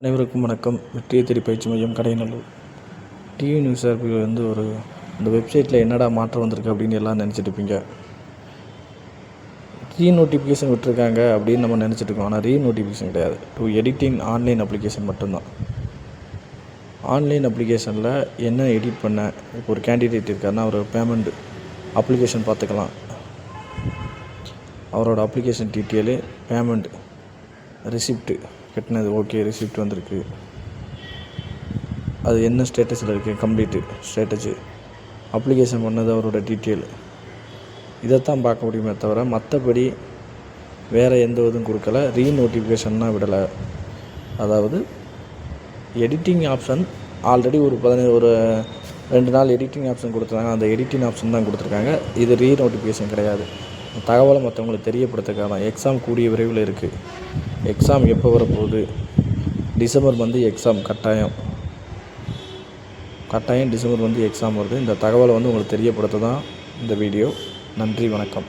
அனைவருக்கும் வணக்கம். வெற்றியை தேடி பயிற்சி மையம் கடையநல்லூர். டிவி நியூஸ் ஆர்பி அந்த வெப்சைட்டில் என்னடா மாற்றம் வந்திருக்கு அப்படின்னு எல்லாம் நினச்சிட்டு இருப்பீங்க. நோட்டிஃபிகேஷன் விட்டுருக்காங்க அப்படின்னு நம்ம நினச்சிட்டு இருக்கோம். ஆனால் நோட்டிஃபிகேஷன் கிடையாது. எடிட்டிங் ஆன்லைன் அப்ளிகேஷன் மட்டும்தான். ஆன்லைன் அப்ளிகேஷனில் என்ன எடிட் பண்ண, இப்போ ஒரு கேண்டிடேட் இருக்காருன்னா அவர் பேமெண்ட் அப்ளிகேஷன் பார்த்துக்கலாம். அவரோட அப்ளிகேஷன் டீட்டெயிலு, பேமெண்ட் ரிசிப்ட்டு கட்டினது, ஓகே ரிசிப்ட் வந்திருக்கு, அது என்ன ஸ்டேட்டஸில் இருக்குது, கம்ப்ளீட்டு ஸ்டேட்டஸு, அப்ளிகேஷன் பண்ணது அவரோட டீட்டெயில், இதைத்தான் பார்க்க முடியுமே தவிர மற்றபடி வேறு எந்த இதுவும் கொடுக்கல. நோட்டிஃபிகேஷன்னா விடலை. அதாவது எடிட்டிங் ஆப்ஷன் ஆல்ரெடி ஒரு 2 நாள் எடிட்டிங் ஆப்ஷன் கொடுத்துருக்காங்க. அந்த எடிட்டிங் ஆப்ஷன் தான் கொடுத்துருக்காங்க. இது நோட்டிஃபிகேஷன் கிடையாது. தகவலை மற்றவங்களுக்கு தெரியப்படுத்துக்காக தான். எக்ஸாம் கூடிய விரைவில் இருக்குது. எக்ஸாம் எப்போ வரப்போகுது? டிசம்பர் எக்ஸாம் கட்டாயம் டிசம்பர் எக்ஸாம் வருது. இந்த தகவலை உங்களுக்கு தெரியப்படுத்த தான் இந்த வீடியோ. நன்றி, வணக்கம்.